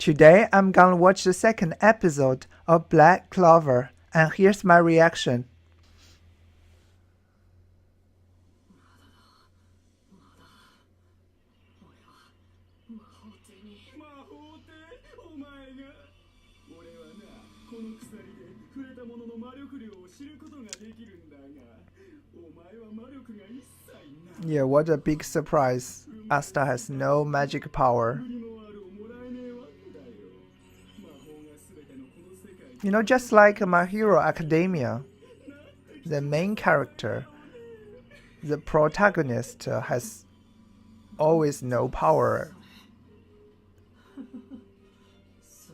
Today I'm gonna watch the second episode of Black Clover, and here's my reaction. Yeah, what a big surprise. Asta has no magic power. Just like My Hero Academia, the main character, the protagonist has always no power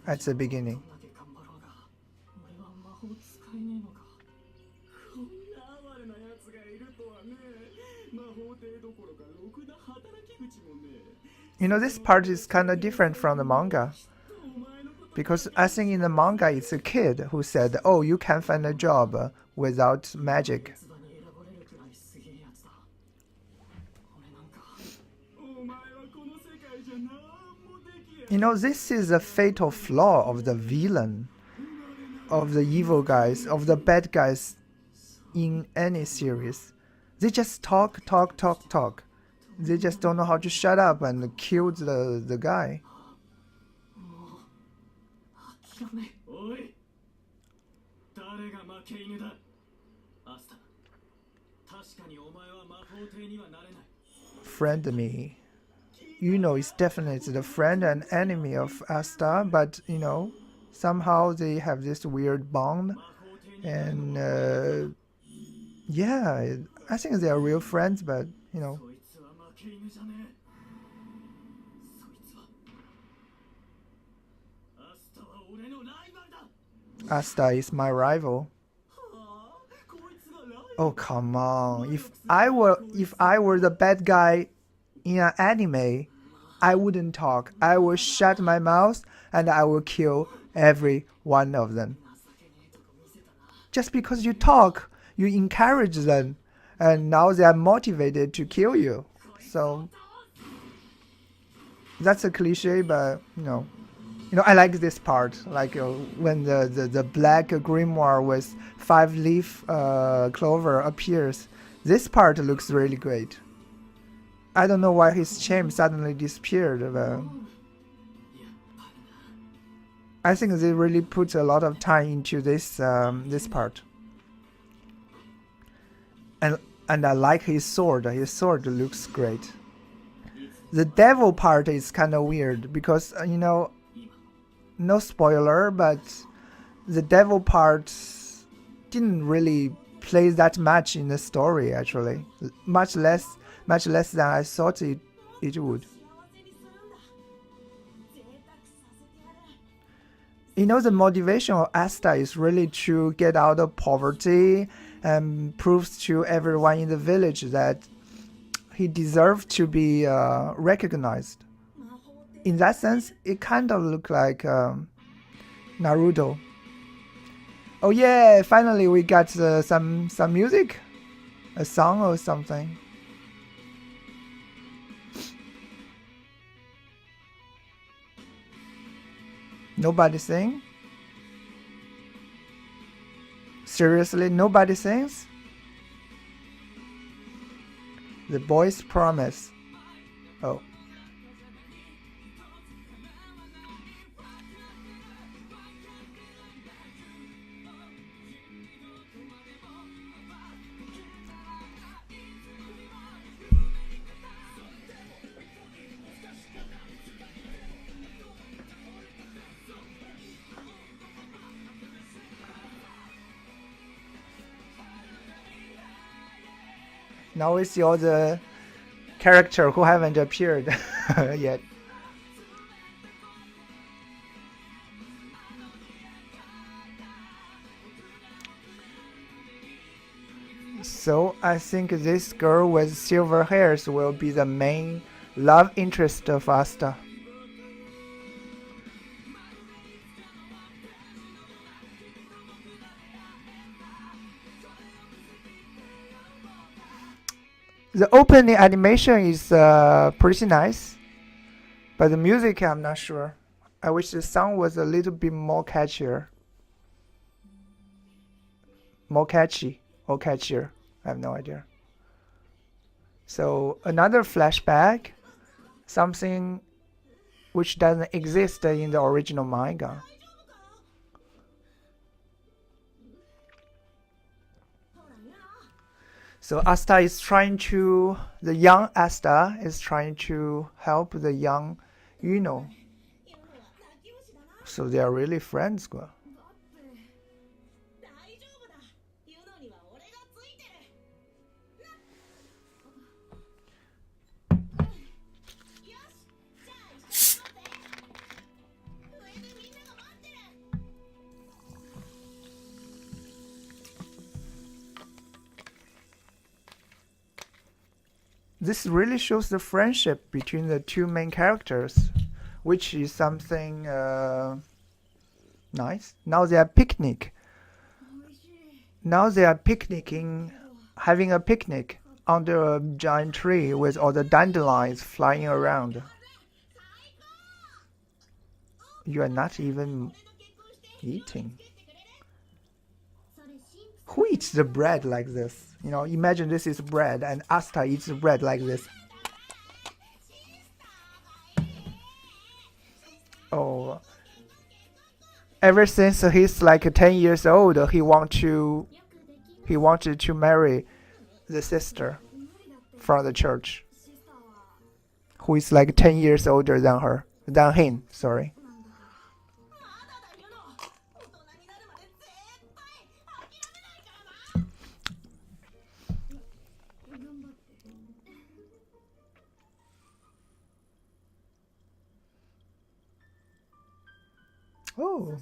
at the beginning. This part is kind of different from the manga. Because I think in the manga it's a kid who said, oh, you can find a job without magic. This is a fatal flaw of the villain, of the evil guys, of the bad guys in any series. They just talk. They just don't know how to shut up and kill the guy. Friendly. Yuno is definitely the friend and enemy of Asta, but somehow they have this weird bond, and yeah, I think they are real friends, but Asta is my rival. Oh, come on. If I were the bad guy in an anime, I wouldn't talk. I will shut my mouth and I will kill every one of them. Just because you talk, you encourage them, and now they are motivated to kill you. So that's a cliche, but I like this part. Like when the black grimoire with 5-leaf clover appears. This part looks really great. I don't know why his chain suddenly disappeared, but I think they really put a lot of time into this part. And I like his sword. His sword looks great. The devil part is kind of weird because no spoiler, but the devil part didn't really play that much in the story. Actually, much less than I thought it would. The motivation of Asta is really to get out of poverty and proves to everyone in the village that he deserves to be recognized. In that sense, it kind of looked like Naruto. Oh yeah, finally we got some music, a song or something. Nobody sing? Seriously, nobody sings? The Boys Promise. Oh. Now we see all the characters who haven't appeared yet. So I think this girl with silver hairs will be the main love interest of Asta. The opening animation is pretty nice, but the music I'm not sure. I wish the song was a little bit more catchier. More catchy or catchier. I have no idea. So another flashback, something which doesn't exist in the original manga. So Asta is trying to, the young Asta is trying to help the young Yuno. So they are really friends. This really shows the friendship between the two main characters, which is something nice. Now they are picnic. Now they are picnicking, having a picnic under a giant tree with all the dandelions flying around. You are not even eating. Who eats the bread like this? You know, imagine this is bread and Asta eats the bread like this. Oh, ever since he's like 10 years old, he wanted to marry the sister from the church, who is like 10 years older than him, sorry. Oh.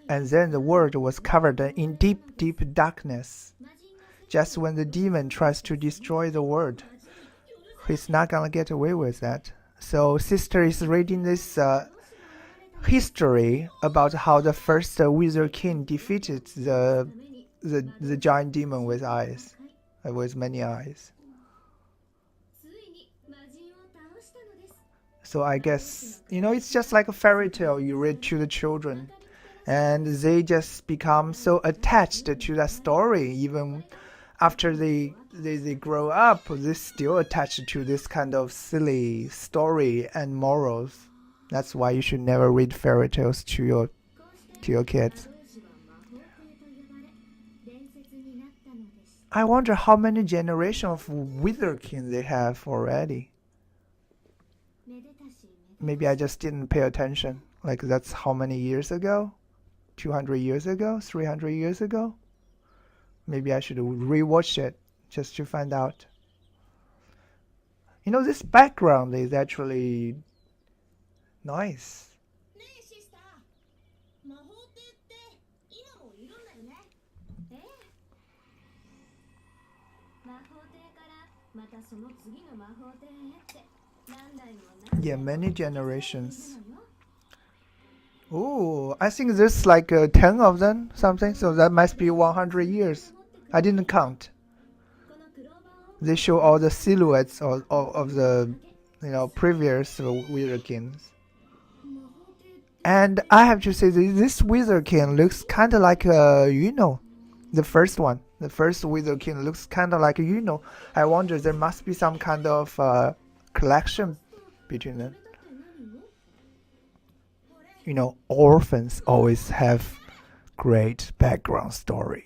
And then the world was covered in deep, deep darkness. Just when the demon tries to destroy the world, he's not gonna get away with that. So sister is reading this history about how the first wizard king defeated the giant demon with eyes, with many eyes. So I guess, you know, it's just like a fairy tale you read to the children. And they just become so attached to that story. Even after they grow up, they're still attached to this kind of silly story and morals. That's why you should never read fairy tales to your kids. I wonder how many generations of Wither King they have already. Maybe I just didn't pay attention. Like that's how many years ago? 200 years ago? 300 years ago? Maybe I should rewatch it just to find out. You know, this background is actually nice. Yeah, many generations. Oh, I think there's like 10 of them, something, so that must be 100 years. I didn't count. They show all the silhouettes of the, you know, previous Wizard Kings. And I have to say, this Wizard King looks kind of like Yuno, the first one. The first Wizard King looks kind of like Yuno. I wonder there must be some kind of collection between them. You know, orphans always have great background stories.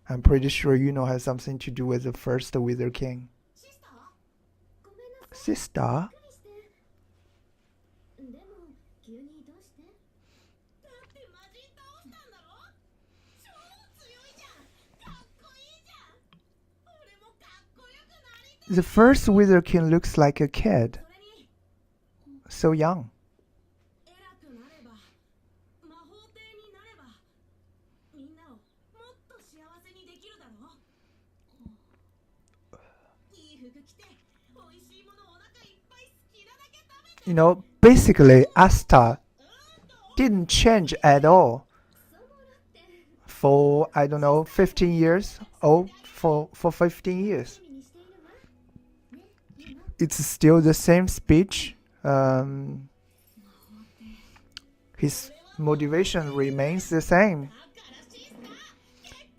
I'm pretty sure Yuno has something to do with the first Wizard King. Sister? The first Wizard King looks like a kid. So young. You know, basically Asta didn't change at all for, I don't know, 15 years. Oh, for 15 years. It's still the same speech. His motivation remains the same.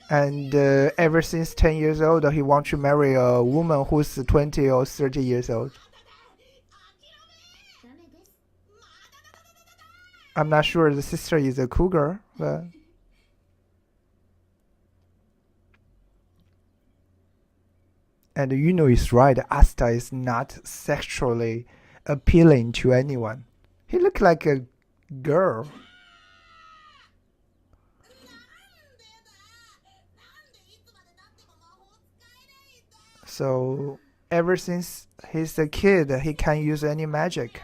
And ever since 10 years old, he wants to marry a woman who's 20 or 30 years old. I'm not sure the sister is a cougar, but and Yuno is right. Asta is not sexually appealing to anyone. He looked like a girl. So ever since he's a kid, he can't use any magic.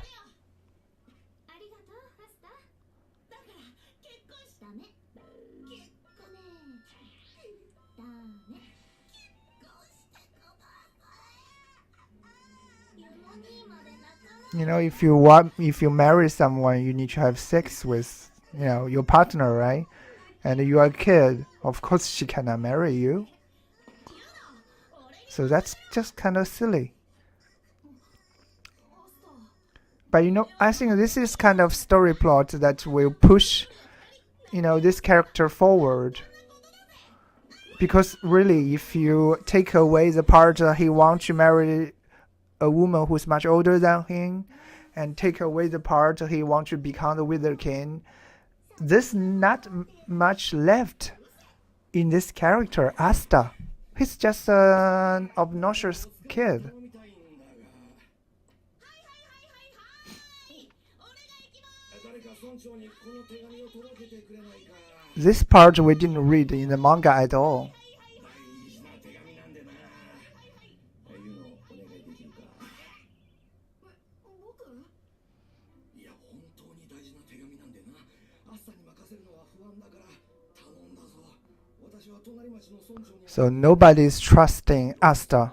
You know, if you marry someone, you need to have sex with, your partner, right? And you are a kid, of course she cannot marry you. So that's just kind of silly. But I think this is kind of story plot that will push, this character forward. Because really, if you take away the part he wants to marry a woman who's much older than him, and take away the part he wants to become the Wither King, there's not much left in this character, Asta. He's just an obnoxious kid. This part we didn't read in the manga at all. So nobody's trusting Asta.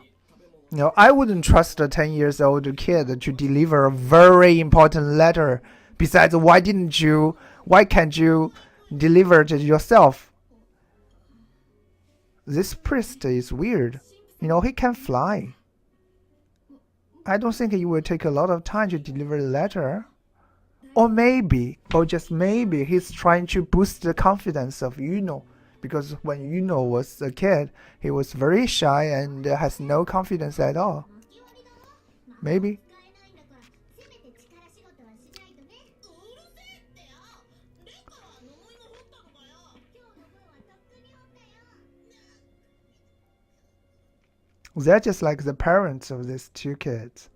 I wouldn't trust a 10 years old kid to deliver a very important letter. Besides, why can't you deliver it yourself? This priest is weird. He can fly. I don't think it will take a lot of time to deliver the letter. Or just maybe, he's trying to boost the confidence of Yuno. Because when Yuno was a kid, he was very shy and has no confidence at all. Maybe. They're just like the parents of these two kids.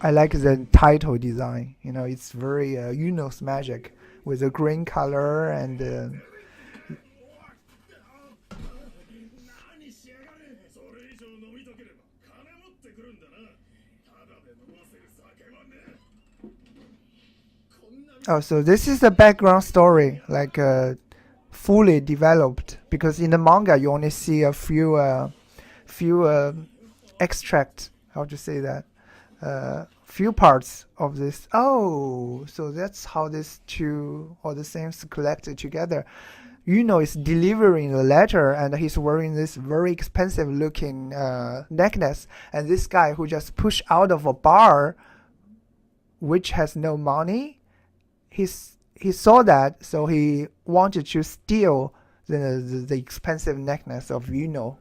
I like the title design. It's very Yuno's magic with a green color and. Oh, so this is the background story, like fully developed. Because in the manga, you only see a few extract. How to say that? Few parts of this. Oh, so that's how these two or the things collected together. Yuno is delivering the letter, and he's wearing this very expensive looking necklace. And this guy who just pushed out of a bar, which has no money, he saw that, so he wanted to steal the expensive necklace of Yuno,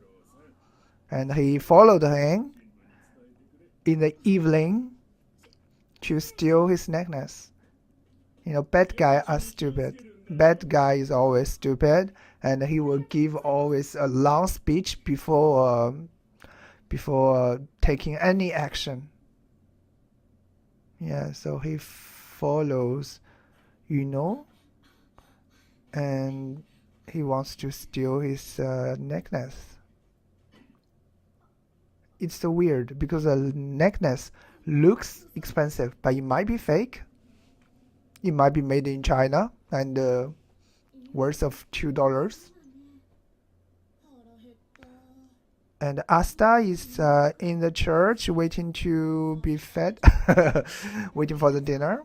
and he followed him in the evening to steal his necklace. Bad guys are stupid. Bad guy is always stupid, and he will give always a long speech before taking any action. Yeah, so he follows and he wants to steal his necklace. It's so weird because a necklace looks expensive, but it might be fake. It might be made in China and worth of $2. And Asta is in the church waiting to be fed, waiting for the dinner.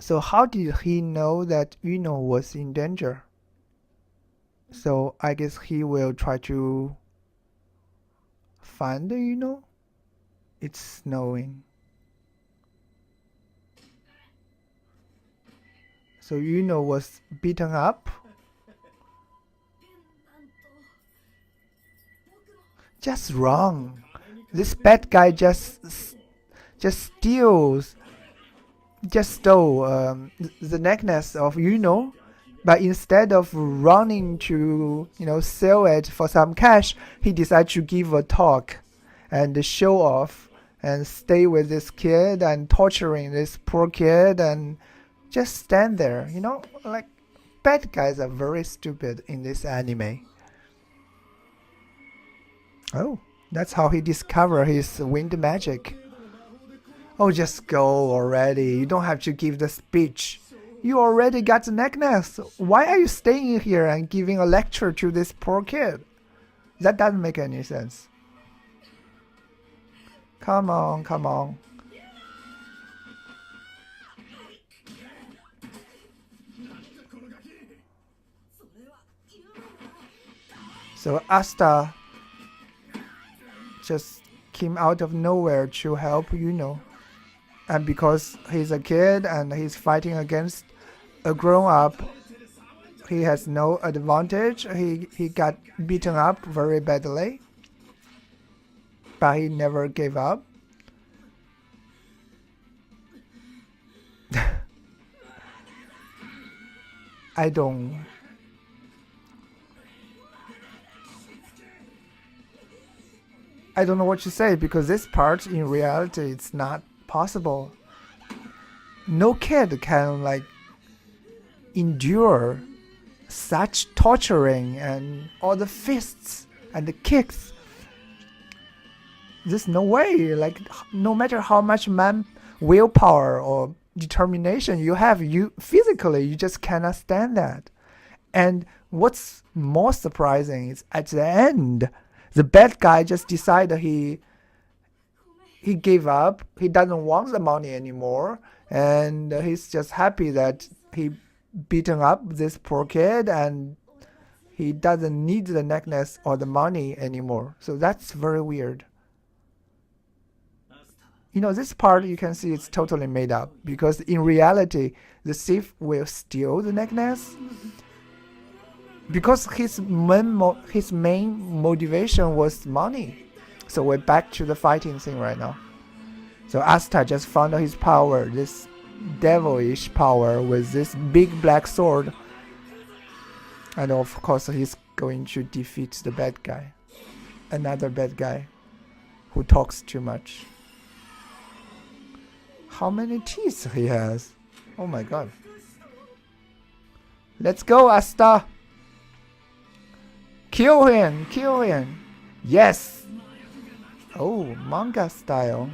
So how did he know that Yuno was in danger? So I guess he will try to find Yuno. It's snowing. So Yuno was beaten up. Just wrong. This bad guy just stole the necklace of Yuno, but instead of running to sell it for some cash, he decided to give a talk and show off and stay with this kid and torturing this poor kid and just stand there. Like bad guys are very stupid in this anime. Oh, that's how he discovered his wind magic. Oh, just go already. You don't have to give the speech. You already got the necklace. Why are you staying here and giving a lecture to this poor kid? That doesn't make any sense. Come on, come on. So Asta just came out of nowhere to help Yuno. And because he's a kid and he's fighting against a grown-up, he has no advantage. He got beaten up very badly, but he never gave up. I don't know what to say, because this part in reality it's not possible. No kid can endure such torturing and all the fists and the kicks. There's no way. No matter how much willpower or determination you have, you just cannot stand that. And what's more surprising is at the end, the bad guy just decided he gave up. He doesn't want the money anymore, and he's just happy that he beaten up this poor kid, and he doesn't need the necklace or the money anymore. So that's very weird. This part you can see it's totally made up, because in reality, the thief will steal the necklace because his main motivation was money. So we're back to the fighting scene right now. So Asta just found his power, this devilish power with this big black sword. And of course he's going to defeat the bad guy. Another bad guy who talks too much. How many teeth he has? Oh my god. Let's go, Asta! Kill him! Kill him! Yes! Oh, manga style.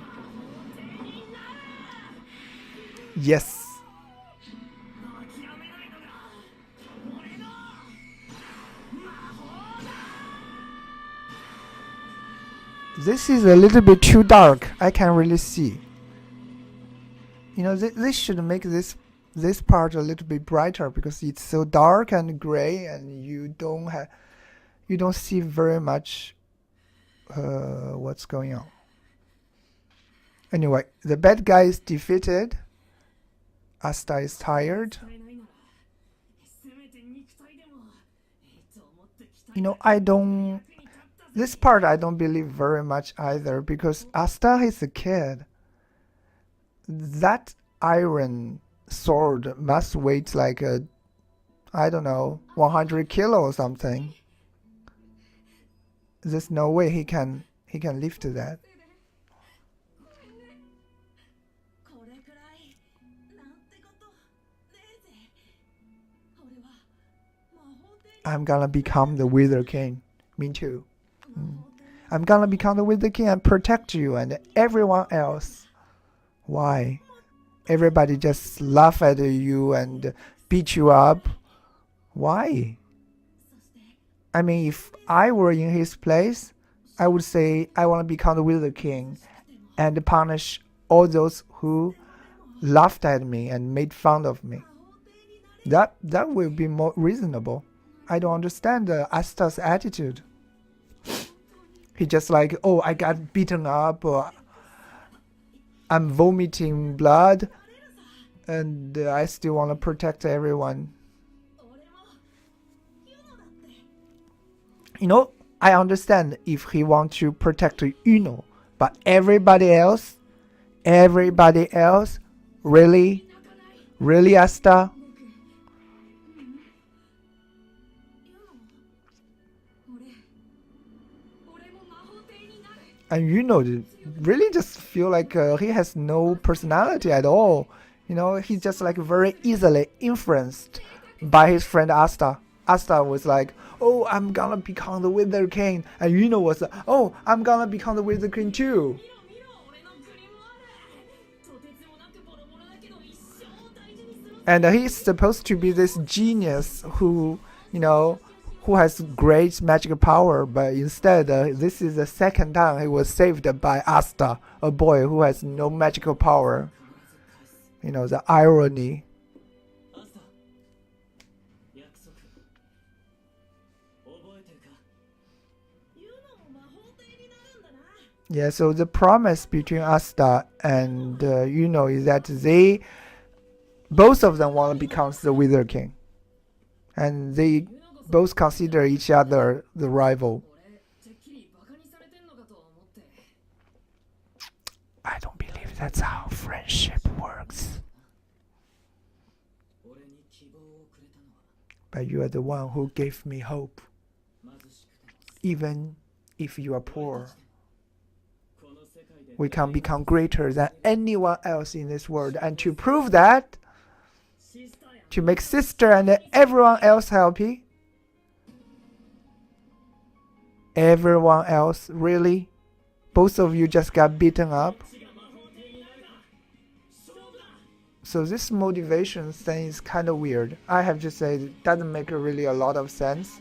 Yes! This is a little bit too dark. I can't really see. This should make this part a little bit brighter, because it's so dark and gray, and you don't see very much what's going on. Anyway, the bad guy is defeated. Asta is tired. This part I don't believe very much either, because Asta is a kid. That iron sword must weigh I don't know, 100 kilo or something. There's no way he can lift that. I'm gonna become the Wither King. Me too. I'm gonna become the Wither King and protect you and everyone else. Why? Everybody just laugh at you and beat you up. Why? I mean, if I were in his place, I would say I want to become the Wither King and punish all those who laughed at me and made fun of me. That will be more reasonable. I don't understand Asta's attitude. He just like, oh, I got beaten up, or I'm vomiting blood, and I still want to protect everyone. I understand if he wants to protect Yuno, but everybody else, really, really, Asta? And really just feel like he has no personality at all. He's just like very easily influenced by his friend Asta. Asta was like, oh, I'm gonna become the Wither King. And Yuno was like, oh, I'm gonna become the Wither King too. And he's supposed to be this genius who has great magical power, but instead, this is the second time he was saved by Asta, a boy who has no magical power. The irony. Yeah, so the promise between Asta and Yuno is that both of them want to become the Wither King. And they both consider each other the rival. I don't believe that's how friendship works. But you are the one who gave me hope. Even if you are poor, we can become greater than anyone else in this world. And to prove that, to make sister and everyone else happy, everyone else, really? Both of you just got beaten up? So this motivation thing is kind of weird. I have to say, it doesn't make really a lot of sense.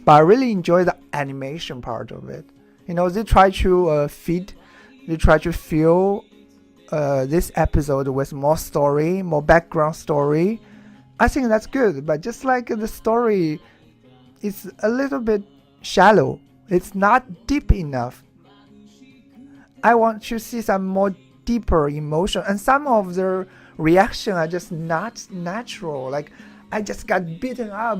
But I really enjoy the animation part of it. They try to fill this episode with more story, more background story. I think that's good, but just like the story is a little bit shallow. It's not deep enough. I want to see some more deeper emotion, and some of the reaction are just not natural. Like, I just got beaten up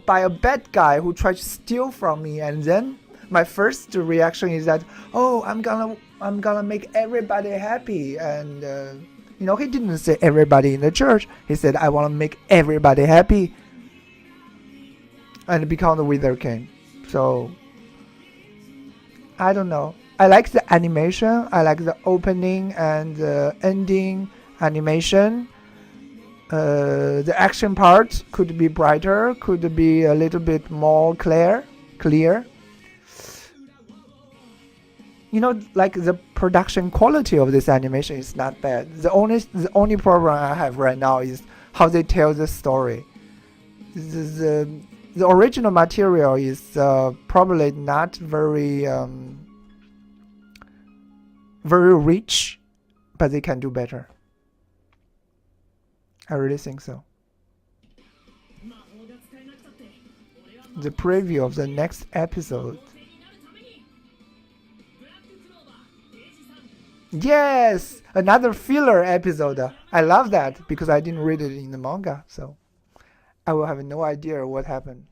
by a bad guy who tried to steal from me, and then my first reaction is that, oh, I'm gonna make everybody happy. And he didn't say everybody in the church. He said, I want to make everybody happy and become the Wither King. So I don't know. I like the animation. I like the opening and the ending animation. The action part could be brighter, could be a little bit more clear. Like the production quality of this animation is not bad. The only problem I have right now is how they tell the story. The original material is probably not very rich, but they can do better. I really think so. The preview of the next episode. Yes! Another filler episode. I love that because I didn't read it in the manga, so I will have no idea what happened.